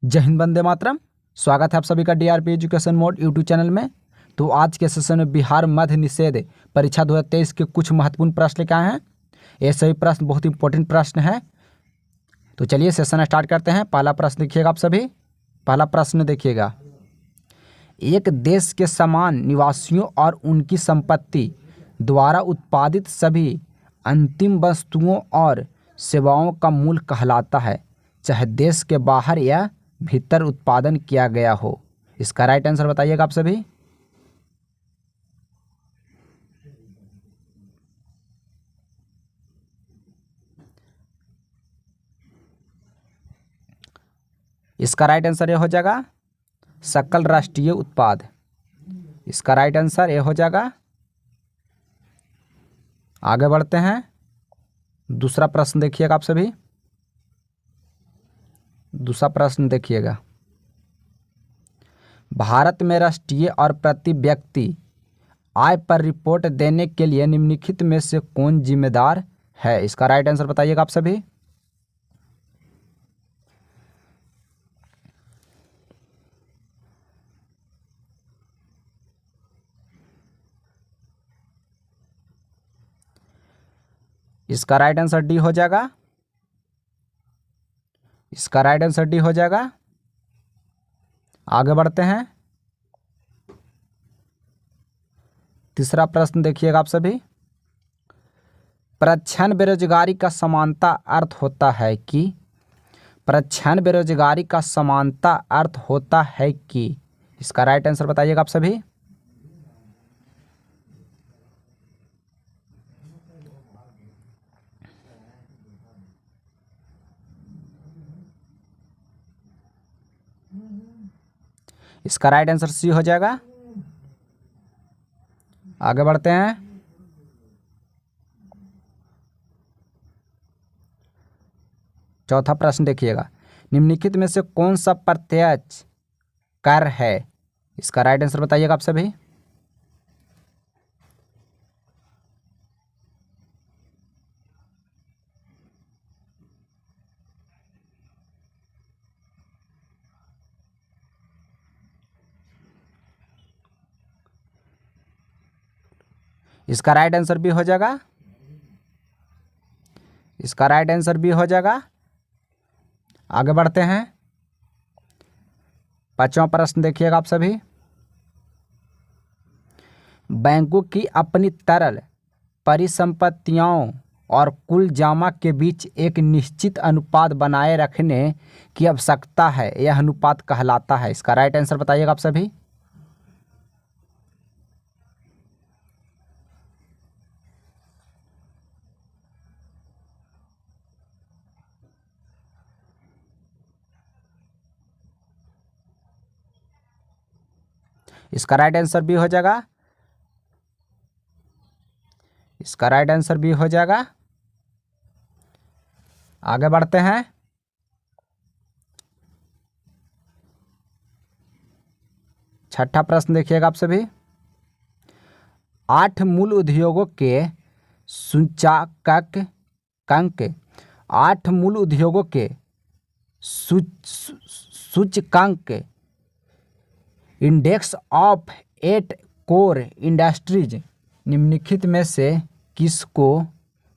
जय हिंद, वंदे मातरम। स्वागत है आप सभी का DRP education mode YouTube channel में। तो आज के सेशन में बिहार मध्य निषेध परीक्षा 2023 के कुछ महत्वपूर्ण प्रश्न लेकर आए हैं। ये सभी प्रश्न बहुत इंपॉर्टेंट प्रश्न हैं। तो चलिए सेशन स्टार्ट करते हैं। पहला प्रश्न देखिएगा आप सभी। पहला प्रश्न देखिएगा, एक देश के समान निवासियों और उनकी संपत्ति द्वारा उत्पादित सभी अंतिम वस्तुओं और सेवाओं का मूल कहलाता है, चाहे देश के बाहर या भीतर उत्पादन किया गया हो। इसका राइट आंसर बताइएगा आप सभी। इसका राइट आंसर ये हो जाएगा सकल राष्ट्रीय उत्पाद। इसका राइट आंसर ये हो जाएगा। आगे बढ़ते हैं। दूसरा प्रश्न देखिएगा आप सभी। दूसरा प्रश्न देखिएगा, भारत में राष्ट्रीय और प्रति व्यक्ति आय पर रिपोर्ट देने के लिए निम्नलिखित में से कौन जिम्मेदार है। इसका राइट आंसर बताइएगा आप सभी। इसका राइट आंसर डी हो जाएगा। इसका राइट आंसर डी हो जाएगा। आगे बढ़ते हैं। तीसरा प्रश्न देखिएगा आप सभी। प्रच्छन्न बेरोजगारी का समानता अर्थ होता है कि प्रच्छन्न बेरोजगारी का समानता अर्थ होता है कि इसका राइट आंसर बताइएगा आप सभी। इसका राइट आंसर सी हो जाएगा। आगे बढ़ते हैं। चौथा प्रश्न देखिएगा, निम्नलिखित में से कौन सा प्रत्यक्ष कर है। इसका राइट आंसर बताइएगा आप सभी। इसका राइट आंसर भी हो जाएगा। इसका राइट आंसर भी हो जाएगा। आगे बढ़ते हैं। पांचवा प्रश्न देखिएगा आप सभी। बैंकों की अपनी तरल परिसंपत्तियों और कुल जमा के बीच एक निश्चित अनुपात बनाए रखने की आवश्यकता है, यह अनुपात कहलाता है। इसका राइट आंसर बताइएगा आप सभी। इसका राइट आंसर भी हो जाएगा। इसका राइट आंसर भी हो जाएगा। आगे बढ़ते हैं। छठा प्रश्न देखिएगा आप सभी। 8 मूल उद्योगों के सूचकांक 8 मूल उद्योगों के सूचकांक इंडेक्स ऑफ 8 कोर इंडस्ट्रीज निम्नलिखित में से किसको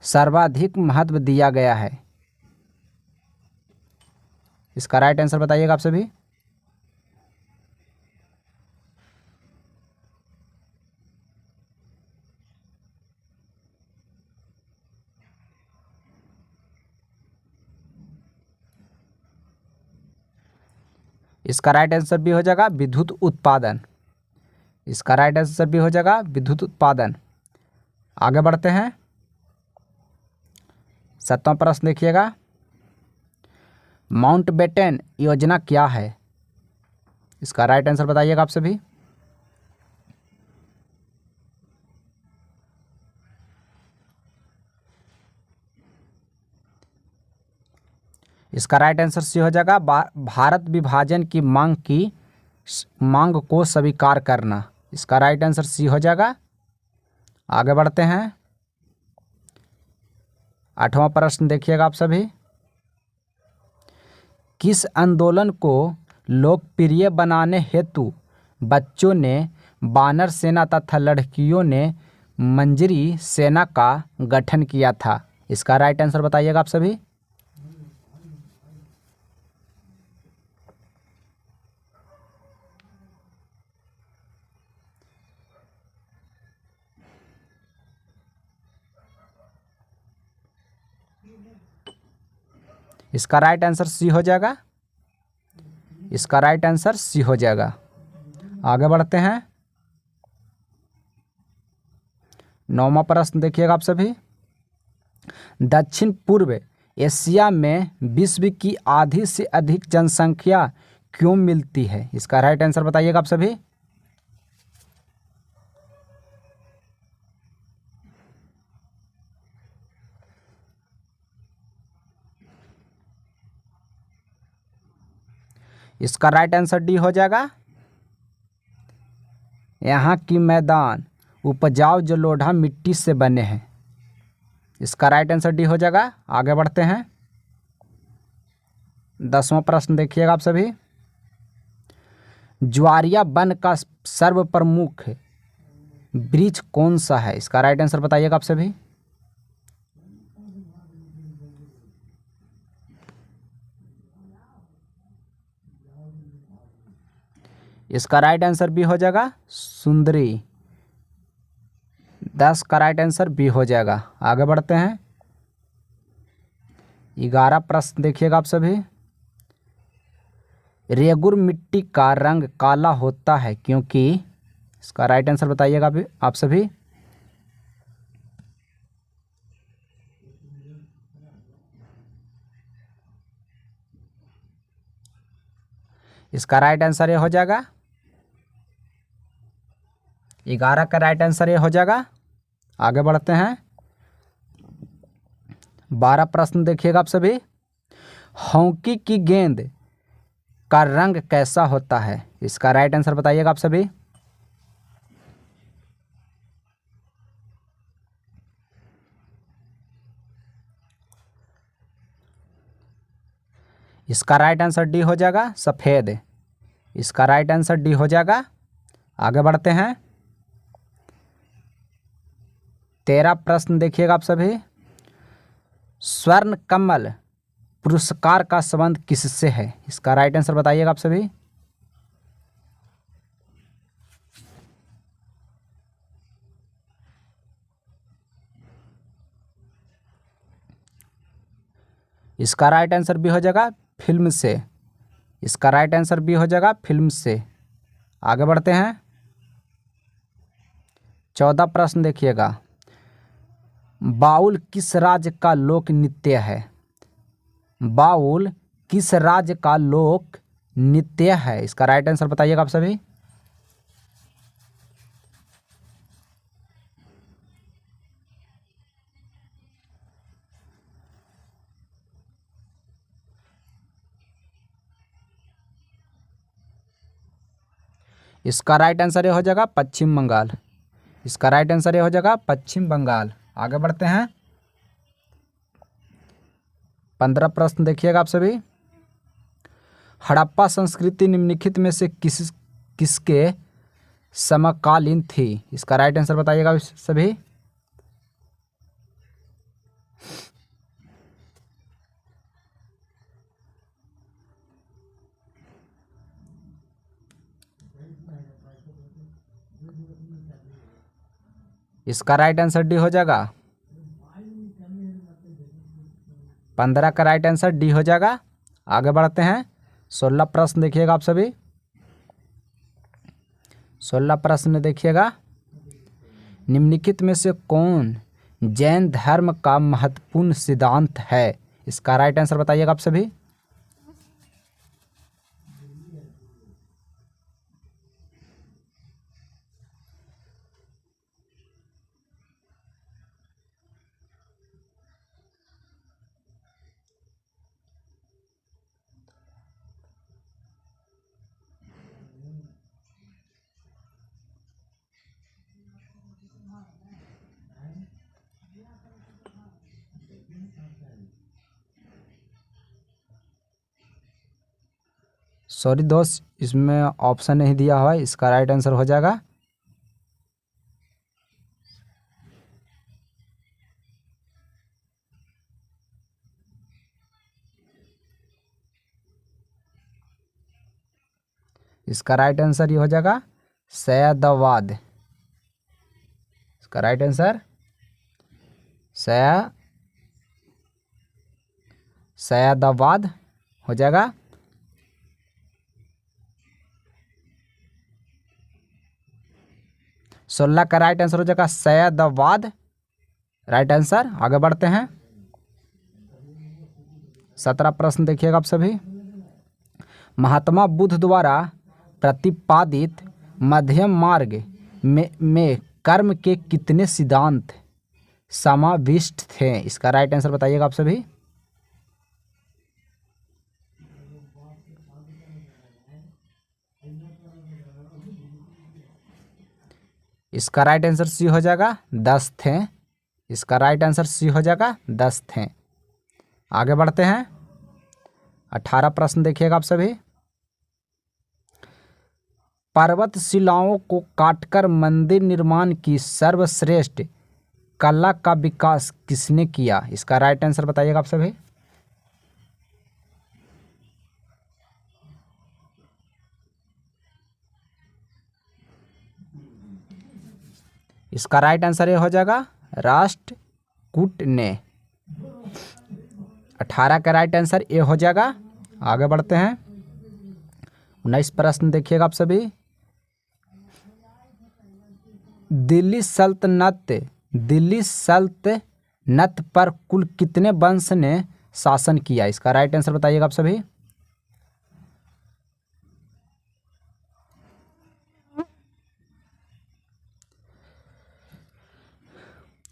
सर्वाधिक महत्व दिया गया है। इसका राइट आंसर बताइएगा आप सभी। इसका राइट आंसर भी हो जाएगा विद्युत उत्पादन। इसका राइट आंसर भी हो जाएगा विद्युत उत्पादन। आगे बढ़ते हैं। सातवां प्रश्न देखिएगा, माउंटबेटन योजना क्या है। इसका राइट आंसर बताइएगा आप सभी। इसका राइट आंसर सी हो जाएगा भारत विभाजन की मांग को स्वीकार करना। इसका राइट आंसर सी हो जाएगा। आगे बढ़ते हैं। आठवां प्रश्न देखिएगा आप सभी। किस आंदोलन को लोकप्रिय बनाने हेतु बच्चों ने वानर सेना तथा लड़कियों ने मंजरी सेना का गठन किया था? इसका राइट आंसर बताइएगा आप सभी। इसका राइट आंसर सी हो जाएगा। इसका राइट आंसर सी हो जाएगा। आगे बढ़ते हैं। 9वां प्रश्न देखिएगा आप सभी। दक्षिण पूर्व एशिया में विश्व की आधी से अधिक जनसंख्या क्यों मिलती है? इसका राइट आंसर बताइएगा आप सभी। इसका राइट आंसर डी हो जाएगा। यहाँ की मैदान उपजाऊ जलोढ़ा मिट्टी से बने हैं। इसका राइट आंसर डी हो जाएगा। आगे बढ़ते हैं। 10वां प्रश्न देखिएगा आप सभी। ज्वारिया वन का सर्व प्रमुख वृक्ष कौन सा है? इसका राइट आंसर बताइएगा आप सभी। इसका राइट आंसर बी हो जाएगा, सुंदरी। 10 का राइट आंसर बी हो जाएगा। आगे बढ़ते हैं। 11 प्रश्न देखिएगा आप सभी। रेगुर मिट्टी का रंग काला होता है क्योंकि? इसका राइट आंसर बताइएगा आप सभी। इसका राइट आंसर ये हो जाएगा। 11 का राइट आंसर ये हो जाएगा। आगे बढ़ते हैं। 12 प्रश्न देखिएगा आप सभी। हॉकी की गेंद का रंग कैसा होता है? इसका राइट आंसर बताइएगा आप सभी। इसका राइट आंसर डी हो जाएगा, सफेद। इसका राइट आंसर डी हो जाएगा। आगे बढ़ते हैं। 13 प्रश्न देखिएगा आप सभी। स्वर्ण कमल पुरस्कार का संबंध किससे है? इसका राइट आंसर बताइएगा आप सभी। इसका राइट आंसर भी हो जाएगा, फिल्म से। इसका राइट आंसर भी हो जाएगा, फिल्म से। आगे बढ़ते हैं। 14 प्रश्न देखिएगा। बाउल किस राज्य का लोक नृत्य है? बाउल किस राज्य का लोक नृत्य है? इसका राइट आंसर बताइएगा आप सभी। इसका राइट आंसर ये हो जाएगा, पश्चिम बंगाल। इसका राइट आंसर ये हो जाएगा, पश्चिम बंगाल। आगे बढ़ते हैं। 15 प्रश्न देखिएगा आप सभी। हड़प्पा संस्कृति निम्नलिखित में से किसके समकालीन थी? इसका राइट आंसर बताइएगा सभी। इसका राइट आंसर डी हो जाएगा। 15 का राइट आंसर डी हो जाएगा। आगे बढ़ते हैं। 16 प्रश्न देखिएगा आप सभी। 16 प्रश्न देखिएगा। निम्नलिखित में से कौन जैन धर्म का महत्वपूर्ण सिद्धांत है? इसका राइट आंसर बताइएगा आप सभी। सॉरी दोस्त, इसमें ऑप्शन नहीं दिया हुआ है, इसका राइट आंसर हो जाएगा इसका राइट आंसर ये हो जाएगा सैयदाबाद। इसका राइट आंसर सैयदाबाद हो जाएगा। सोलह का राइट आंसर हो जाएगा सैयदाबाद, राइट आंसर। आगे बढ़ते हैं। 17 प्रश्न देखिएगा आप सभी। महात्मा बुद्ध द्वारा प्रतिपादित मध्यम मार्ग में कर्म के कितने सिद्धांत समाविष्ट थे? इसका राइट आंसर बताइएगा आप सभी। इसका राइट आंसर सी हो जाएगा 10 थे। इसका राइट आंसर सी हो जाएगा 10 थे। आगे बढ़ते हैं। 18 प्रश्न देखिएगा आप सभी। पर्वत शिलाओं को काटकर मंदिर निर्माण की सर्वश्रेष्ठ कला का विकास किसने किया? इसका राइट आंसर बताइएगा आप सभी। इसका राइट आंसर ये हो जाएगा राष्ट्रकूट ने। 18 का राइट आंसर ये हो जाएगा। आगे बढ़ते हैं। 19 प्रश्न देखिएगा आप सभी। दिल्ली सल्तनत पर कुल कितने वंश ने शासन किया? इसका राइट आंसर बताइएगा आप सभी।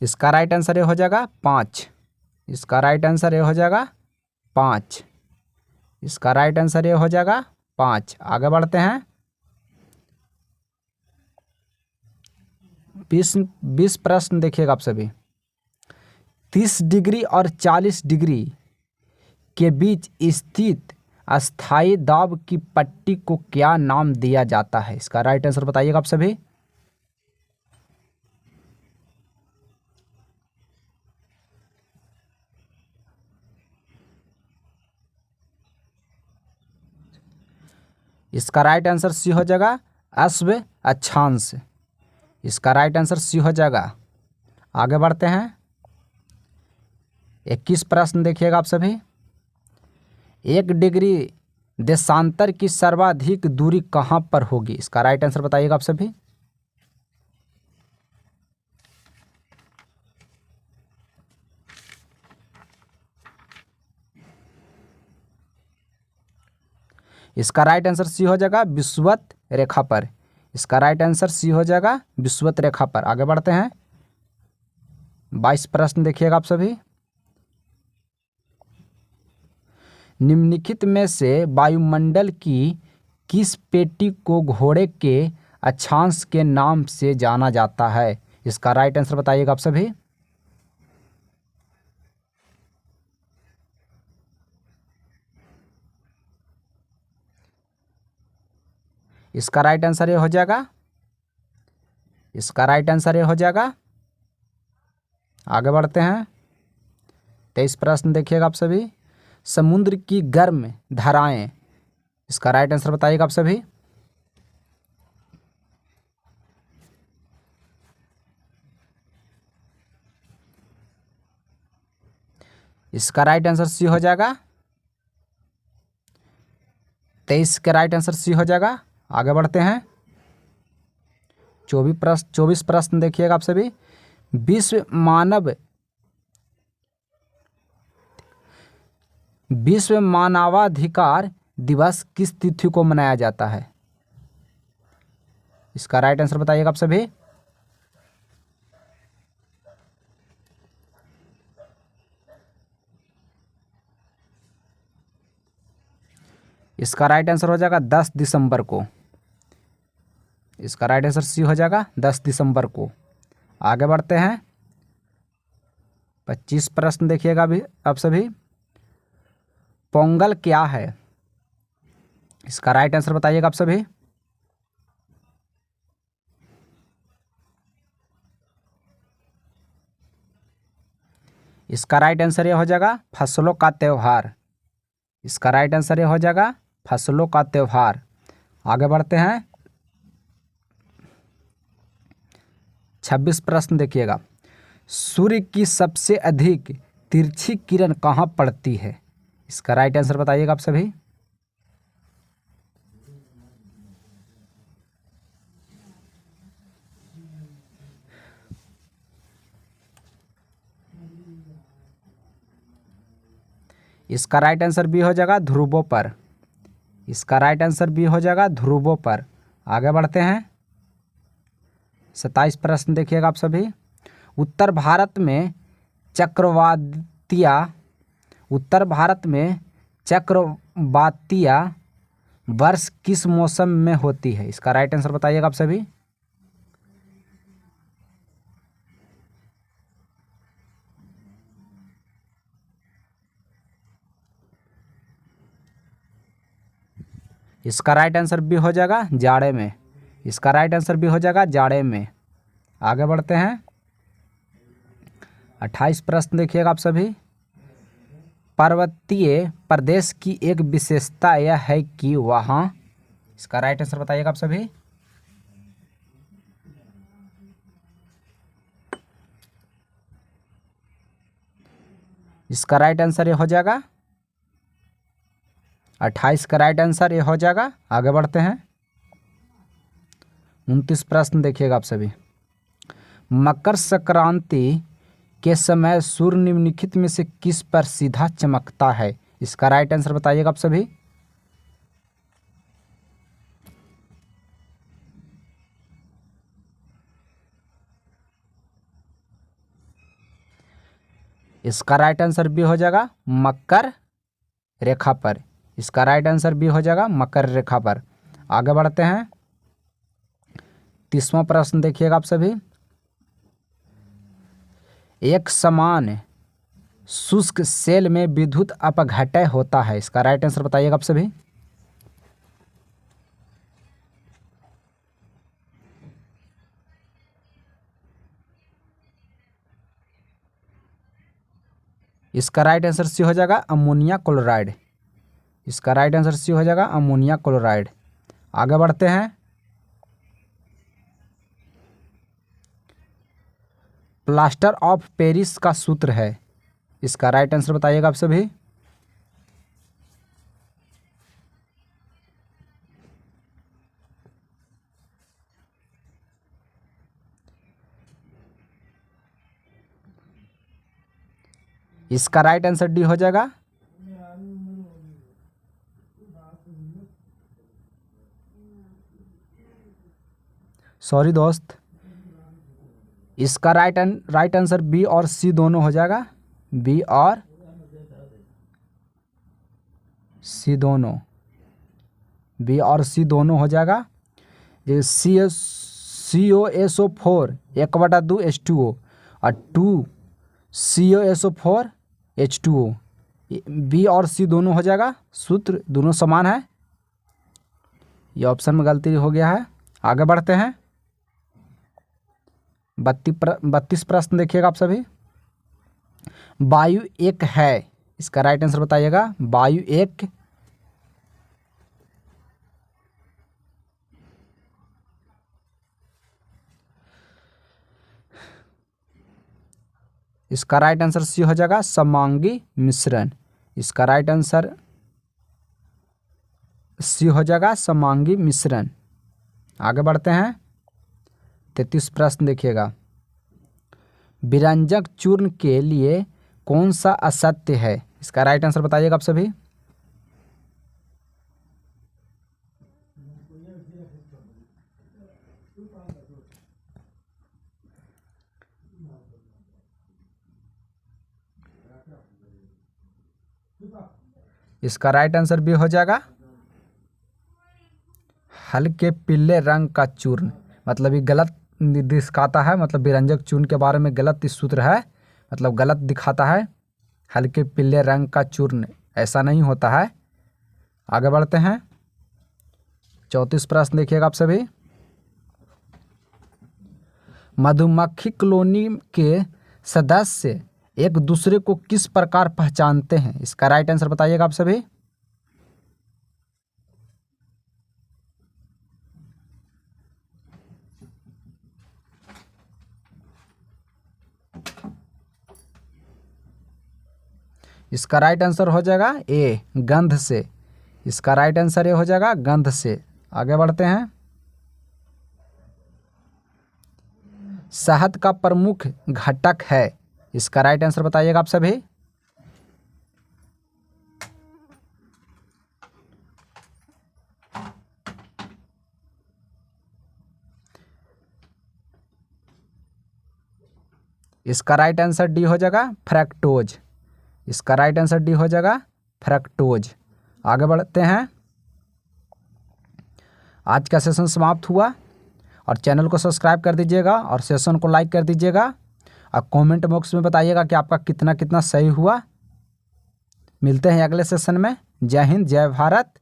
इसका राइट आंसर ये हो जाएगा 5। इसका राइट आंसर ये हो जाएगा 5। इसका राइट आंसर ये हो जाएगा 5। आगे बढ़ते हैं। 20 प्रश्न देखिएगा आप सभी। 30 डिग्री और 40 डिग्री के बीच स्थित अस्थायी दाब की पट्टी को क्या नाम दिया जाता है? इसका राइट आंसर बताइएगा आप सभी। इसका राइट आंसर सी हो जाएगा अश्व अक्षांश। इसका राइट आंसर सी हो जाएगा। आगे बढ़ते हैं। 21 प्रश्न देखिएगा आप सभी। 1 डिग्री देशांतर की सर्वाधिक दूरी कहाँ पर होगी? इसका राइट आंसर बताइएगा आप सभी। इसका राइट आंसर सी हो जाएगा विषुवत रेखा पर। इसका राइट आंसर सी हो जाएगा विषुवत रेखा पर। आगे बढ़ते हैं। 22 प्रश्न देखिएगा आप सभी। निम्नलिखित में से वायुमंडल की किस पेटी को घोड़े के अक्षांश के नाम से जाना जाता है? इसका राइट आंसर बताइएगा आप सभी। इसका राइट आंसर ये हो जाएगा। इसका राइट आंसर ये हो जाएगा। आगे बढ़ते हैं। 23 प्रश्न देखिएगा आप सभी। समुद्र की गर्म धाराएं। इसका राइट आंसर बताइएगा आप सभी। इसका राइट आंसर सी हो जाएगा। 23 का राइट आंसर सी हो जाएगा। आगे बढ़ते हैं। 24 प्रश्न देखिएगा आप सभी। विश्व मानवाधिकार दिवस किस तिथि को मनाया जाता है? इसका राइट आंसर बताइएगा आप सभी। इसका राइट आंसर हो जाएगा 10 दिसंबर को। इसका राइट आंसर सी हो जाएगा 10 दिसंबर को। आगे बढ़ते हैं। 25 प्रश्न देखिएगा अभी आप सभी। पोंगल क्या है? इसका राइट आंसर बताइएगा आप सभी। इसका राइट आंसर ये हो जाएगा फसलों का त्यौहार। इसका राइट आंसर ये हो जाएगा फसलों का त्यौहार। आगे बढ़ते हैं। 26 प्रश्न देखिएगा। सूर्य की सबसे अधिक तिरछी किरण कहाँ पड़ती है? इसका राइट आंसर बताइएगा आप सभी। इसका राइट आंसर बी हो जाएगा ध्रुवों पर। इसका राइट आंसर बी हो जाएगा ध्रुवों पर। आगे बढ़ते हैं। 27 प्रश्न देखिएगा आप सभी। उत्तर भारत में चक्रवातीय वर्ष किस मौसम में होती है? इसका राइट आंसर बताइएगा आप सभी। इसका राइट आंसर भी हो जाएगा जाड़े में। इसका राइट आंसर भी हो जाएगा जाड़े में। आगे बढ़ते हैं। 28 प्रश्न देखिएगा आप सभी। पर्वतीय प्रदेश की एक विशेषता यह है कि वहाँ, इसका राइट आंसर बताइएगा आप सभी। इसका राइट आंसर ये हो जाएगा 28 का राइट आंसर ये हो जाएगा। आगे बढ़ते हैं। 29 प्रश्न देखिएगा आप सभी। मकर संक्रांति के समय सूर्य निम्नलिखित में से किस पर सीधा चमकता है? इसका राइट आंसर बताइएगा आप सभी। इसका राइट आंसर भी हो जाएगा मकर रेखा पर। इसका राइट आंसर भी हो जाएगा मकर रेखा पर। आगे बढ़ते हैं। 30वां प्रश्न देखिएगा आप सभी। एक समान शुष्क सेल में विद्युत अपघटय होता है। इसका राइट आंसर बताइएगा आप सभी। इसका राइट आंसर सी हो जाएगा अमोनिया क्लोराइड। इसका राइट आंसर सी हो जाएगा अमोनिया क्लोराइड। आगे बढ़ते हैं। प्लास्टर ऑफ पेरिस का सूत्र है। इसका राइट आंसर बताइएगा आप सभी। इसका राइट आंसर डी हो जाएगा सॉरी दोस्त। इसका राइट आंसर बी और सी दोनों हो जाएगा। बी और सी दोनों, बी और सी दोनों हो जाएगा। जैसे COSO4 1/2 H2O और 2 COSO4 H2O। बी और सी दोनों हो जाएगा। सूत्र दोनों समान है। ये ऑप्शन में गलती हो गया है। आगे बढ़ते हैं। 32 प्रश्न देखिएगा आप सभी। वायु एक है। इसका राइट आंसर बताइएगा। वायु एक इसका राइट आंसर सी हो जाएगा समांगी मिश्रण। इसका राइट आंसर सी हो जाएगा समांगी मिश्रण। आगे बढ़ते हैं। 33 प्रश्न देखिएगा। विरंजक चूर्ण के लिए कौन सा असत्य है? इसका राइट आंसर बताइएगा आप सभी। इसका राइट आंसर भी हो जाएगा हल्के पीले रंग का चूर्ण। मतलब ये गलत दिखाता है, मतलब विरंजक चूर्ण के बारे में गलत सूत्र है, मतलब गलत दिखाता है। हल्के पीले रंग का चूर्ण ऐसा नहीं होता है। आगे बढ़ते हैं। 34 प्रश्न देखिएगा आप सभी। मधुमक्खी कॉलोनी के सदस्य एक दूसरे को किस प्रकार पहचानते हैं? इसका राइट आंसर बताइएगा आप सभी। इसका राइट आंसर हो जाएगा ए, गंध से। इसका राइट आंसर ये हो जाएगा गंध से। आगे बढ़ते हैं। शहद का प्रमुख घटक है। इसका राइट आंसर बताइएगा आप सभी। इसका राइट आंसर डी हो जाएगा फ्रैक्टोज। इसका राइट आंसर डी हो जाएगा फ्रैक्टोज। आगे बढ़ते हैं। आज का सेशन समाप्त हुआ और चैनल को सब्सक्राइब कर दीजिएगा और सेशन को लाइक कर दीजिएगा और कमेंट बॉक्स में बताइएगा कि आपका कितना कितना सही हुआ। मिलते हैं अगले सेशन में। जय हिंद, जय भारत।